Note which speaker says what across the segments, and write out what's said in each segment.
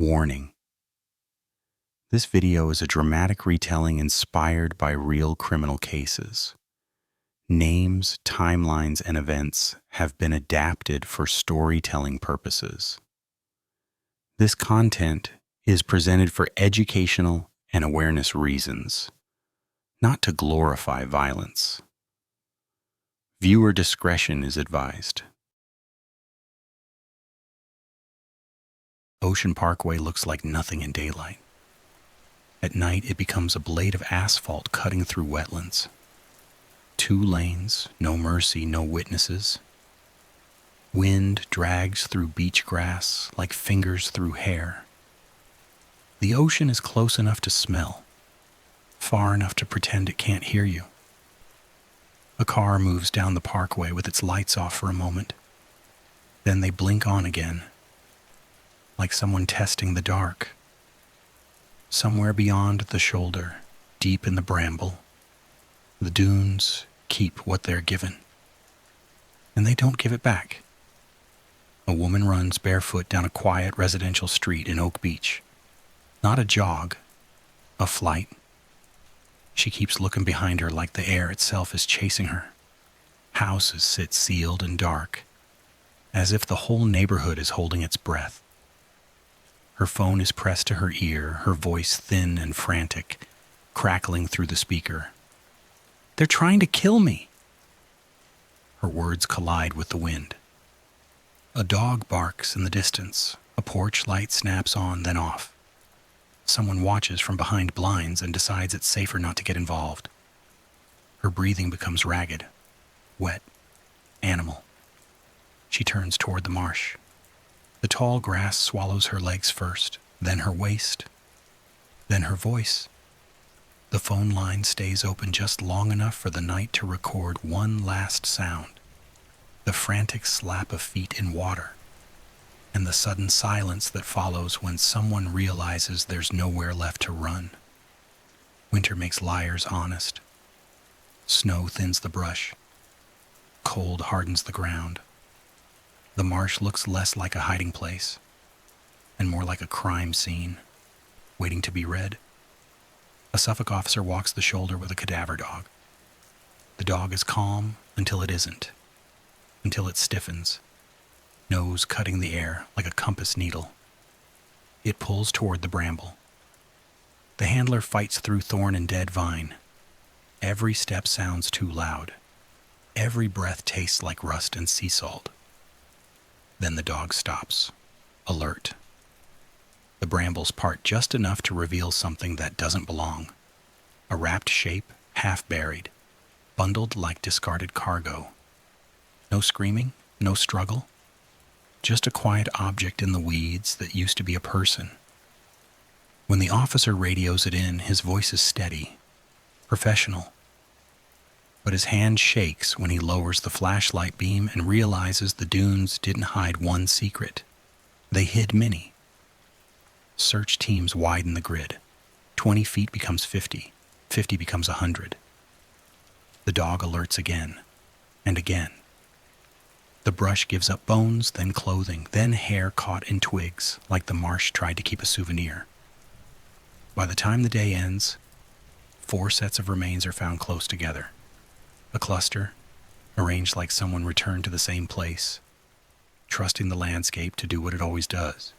Speaker 1: Warning. This video is a dramatic retelling inspired by real criminal cases. Names, timelines, and events have been adapted for storytelling purposes. This content is presented for educational and awareness reasons, not to glorify violence. Viewer discretion is advised. Ocean Parkway looks like nothing in daylight. At night, it becomes a blade of asphalt cutting through wetlands. 2 lanes, no mercy, no witnesses. Wind drags through beach grass like fingers through hair. The ocean is close enough to smell, far enough to pretend it can't hear you. A car moves down the parkway with its lights off for a moment. Then they blink on again, like someone testing the dark. Somewhere beyond the shoulder, deep in the bramble, the dunes keep what they're given. And they don't give it back. A woman runs barefoot down a quiet residential street in Oak Beach. Not a jog, a flight. She keeps looking behind her like the air itself is chasing her. Houses sit sealed and dark, as if the whole neighborhood is holding its breath. Her phone is pressed to her ear, her voice thin and frantic, crackling through the speaker. "They're trying to kill me." Her words collide with the wind. A dog barks in the distance. A porch light snaps on, then off. Someone watches from behind blinds and decides it's safer not to get involved. Her breathing becomes ragged, wet, animal. She turns toward the marsh. The tall grass swallows her legs first, then her waist, then her voice. The phone line stays open just long enough for the night to record one last sound, the frantic slap of feet in water, and the sudden silence that follows when someone realizes there's nowhere left to run. Winter makes liars honest. Snow thins the brush. Cold hardens the ground. The marsh looks less like a hiding place and more like a crime scene, waiting to be read. A Suffolk officer walks the shoulder with a cadaver dog. The dog is calm until it isn't, until it stiffens, nose cutting the air like a compass needle. It pulls toward the bramble. The handler fights through thorn and dead vine. Every step sounds too loud. Every breath tastes like rust and sea salt. Then the dog stops, alert. The brambles part just enough to reveal something that doesn't belong. A wrapped shape, half buried, bundled like discarded cargo. No screaming, no struggle. Just a quiet object in the weeds that used to be a person. When the officer radios it in, his voice is steady, professional. But his hand shakes when he lowers the flashlight beam and realizes the dunes didn't hide one secret. They hid many. Search teams widen the grid. 20 feet becomes 50. 50 becomes 100. The dog alerts again and again. The brush gives up bones, then clothing, then hair caught in twigs, like the marsh tried to keep a souvenir. By the time the day ends, 4 sets of remains are found close together. A cluster, arranged like someone returned to the same place, trusting the landscape to do what it always does.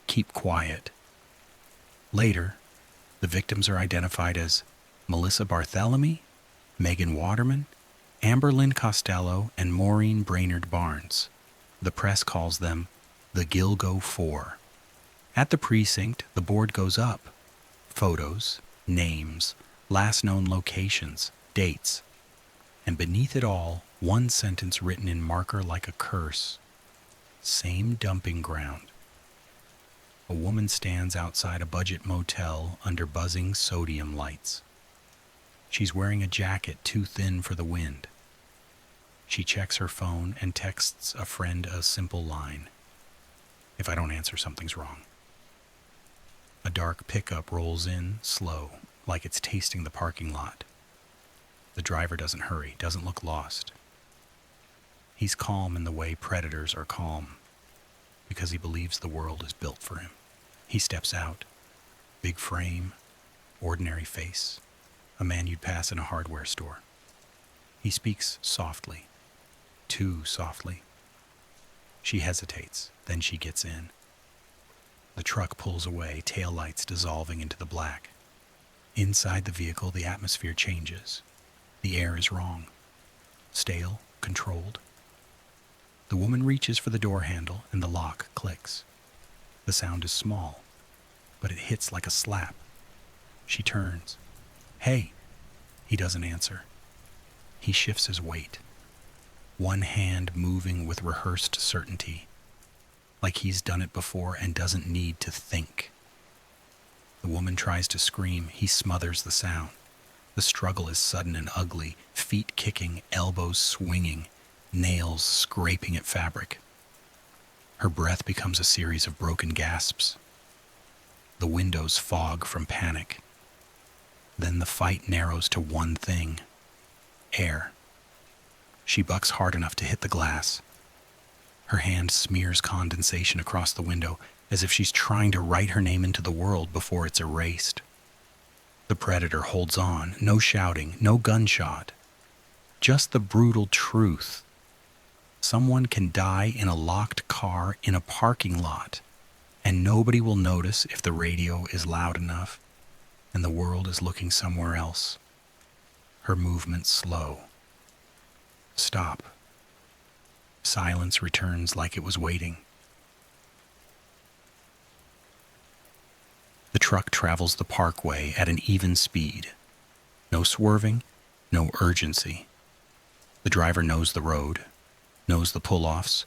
Speaker 1: Keep quiet. Later, the victims are identified as Melissa Barthélemy, Megan Waterman, Amber Lynn Costello, and Maureen Brainerd Barnes. The press calls them the Gilgo 4. At the precinct, the board goes up. Photos, names, last known locations, dates. And beneath it all, one sentence written in marker like a curse. Same dumping ground. A woman stands outside a budget motel under buzzing sodium lights. She's wearing a jacket too thin for the wind. She checks her phone and texts a friend a simple line. "If I don't answer, something's wrong." A dark pickup rolls in, slow, like it's tasting the parking lot. The driver doesn't hurry, doesn't look lost. He's calm in the way predators are calm, because he believes the world is built for him. He steps out. Big frame, ordinary face, a man you'd pass in a hardware store. He speaks softly, too softly. She hesitates, then she gets in. The truck pulls away, taillights dissolving into the black. Inside the vehicle, the atmosphere changes. The air is wrong. Stale, controlled. The woman reaches for the door handle and the lock clicks. The sound is small, but it hits like a slap. She turns. "Hey." He doesn't answer. He shifts his weight. One hand moving with rehearsed certainty, like he's done it before and doesn't need to think. The woman tries to scream. He smothers the sound. The struggle is sudden and ugly, feet kicking, elbows swinging, nails scraping at fabric. Her breath becomes a series of broken gasps. The windows fog from panic. Then the fight narrows to one thing: air. She bucks hard enough to hit the glass. Her hand smears condensation across the window, as if she's trying to write her name into the world before it's erased. The predator holds on, no shouting, no gunshot. Just the brutal truth. Someone can die in a locked car in a parking lot, and nobody will notice if the radio is loud enough, and the world is looking somewhere else. Her movements slow. Stop. Silence returns like it was waiting. The truck travels the parkway at an even speed. No swerving, no urgency. The driver knows the road, knows the pull-offs,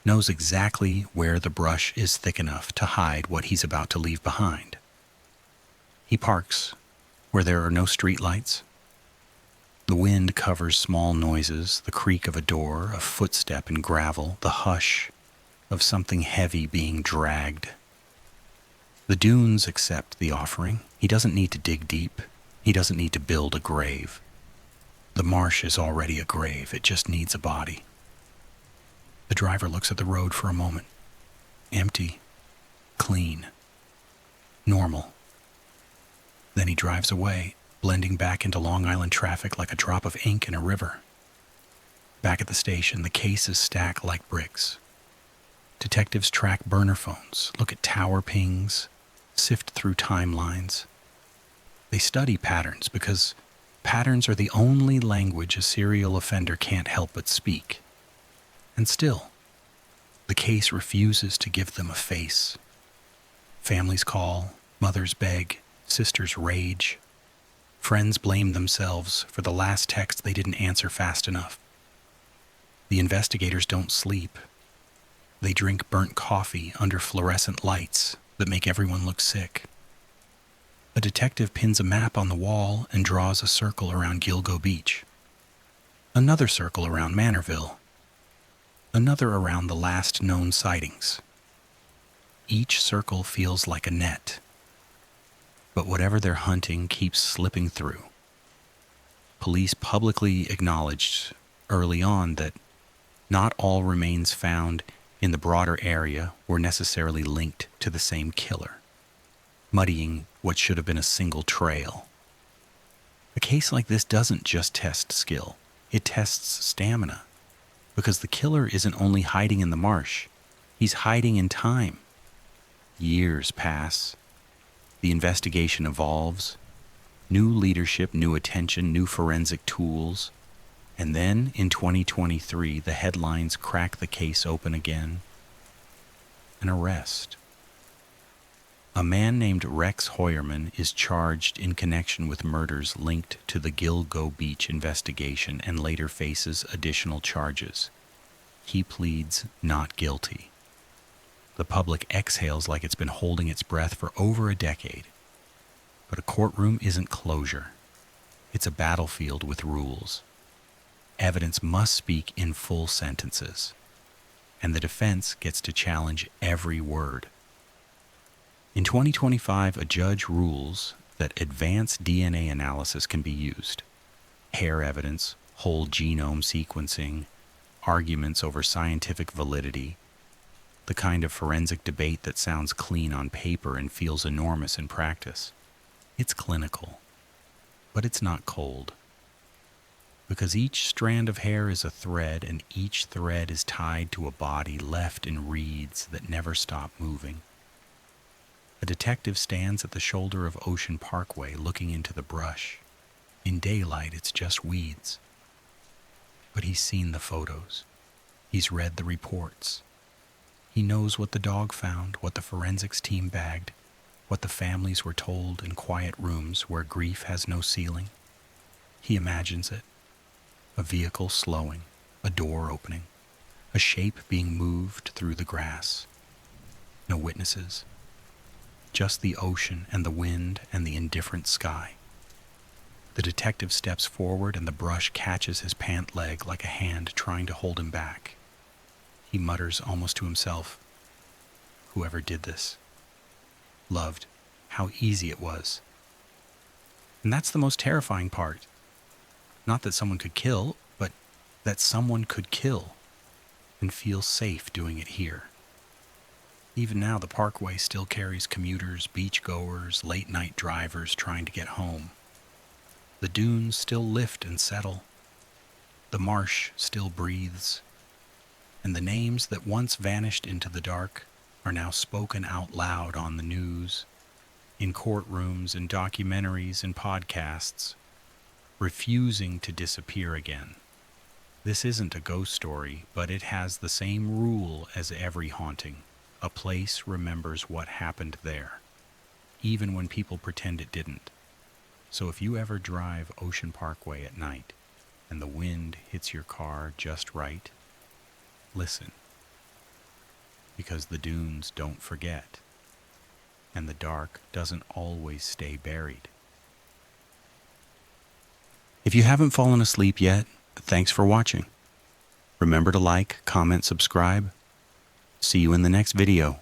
Speaker 1: knows exactly where the brush is thick enough to hide what he's about to leave behind. He parks where there are no streetlights. The wind covers small noises, the creak of a door, a footstep in gravel, the hush of something heavy being dragged. The dunes accept the offering. He doesn't need to dig deep. He doesn't need to build a grave. The marsh is already a grave. It just needs a body. The driver looks at the road for a moment. Empty, clean, normal. Then he drives away, blending back into Long Island traffic like a drop of ink in a river. Back at the station, the cases stack like bricks. Detectives track burner phones, look at tower pings, sift through timelines. They study patterns because patterns are the only language a serial offender can't help but speak. And still, the case refuses to give them a face. Families call, mothers beg, sisters rage. Friends blame themselves for the last text they didn't answer fast enough. The investigators don't sleep. They drink burnt coffee under fluorescent lights that make everyone look sick. A detective pins a map on the wall and draws a circle around Gilgo Beach. Another circle around Manorville. Another around the last known sightings. Each circle feels like a net. But whatever they're hunting keeps slipping through. Police publicly acknowledged early on that not all remains found in the broader area were necessarily linked to the same killer, muddying what should have been a single trail. A case like this doesn't just test skill, it tests stamina, because the killer isn't only hiding in the marsh, he's hiding in time. Years pass. The investigation evolves. New leadership, new attention, new forensic tools. And then, in 2023, the headlines crack the case open again. An arrest. A man named Rex Hoyerman is charged in connection with murders linked to the Gilgo Beach investigation and later faces additional charges. He pleads not guilty. The public exhales like it's been holding its breath for over a decade. But a courtroom isn't closure. It's a battlefield with rules. Evidence must speak in full sentences, and the defense gets to challenge every word. In 2025, a judge rules that advanced DNA analysis can be used. Hair evidence, whole genome sequencing, arguments over scientific validity. The kind of forensic debate that sounds clean on paper and feels enormous in practice. It's clinical, but it's not cold. Because each strand of hair is a thread, and each thread is tied to a body left in reeds that never stop moving. A detective stands at the shoulder of Ocean Parkway looking into the brush. In daylight, it's just weeds. But he's seen the photos. He's read the reports. He knows what the dog found, what the forensics team bagged, what the families were told in quiet rooms where grief has no ceiling. He imagines it. A vehicle slowing, a door opening, a shape being moved through the grass. No witnesses. Just the ocean and the wind and the indifferent sky. The detective steps forward and the brush catches his pant leg like a hand trying to hold him back. He mutters almost to himself, "Whoever did this loved how easy it was." And that's the most terrifying part. Not that someone could kill, but that someone could kill and feel safe doing it here. Even now, the parkway still carries commuters, beachgoers, late-night drivers trying to get home. The dunes still lift and settle. The marsh still breathes. And the names that once vanished into the dark are now spoken out loud on the news, in courtrooms, in documentaries, and podcasts, refusing to disappear again. This isn't a ghost story, but it has the same rule as every haunting. A place remembers what happened there, even when people pretend it didn't. So if you ever drive Ocean Parkway at night and the wind hits your car just right, listen. Because the dunes don't forget, and the dark doesn't always stay buried. If you haven't fallen asleep yet, thanks for watching. Remember to like, comment, subscribe. See you in the next video.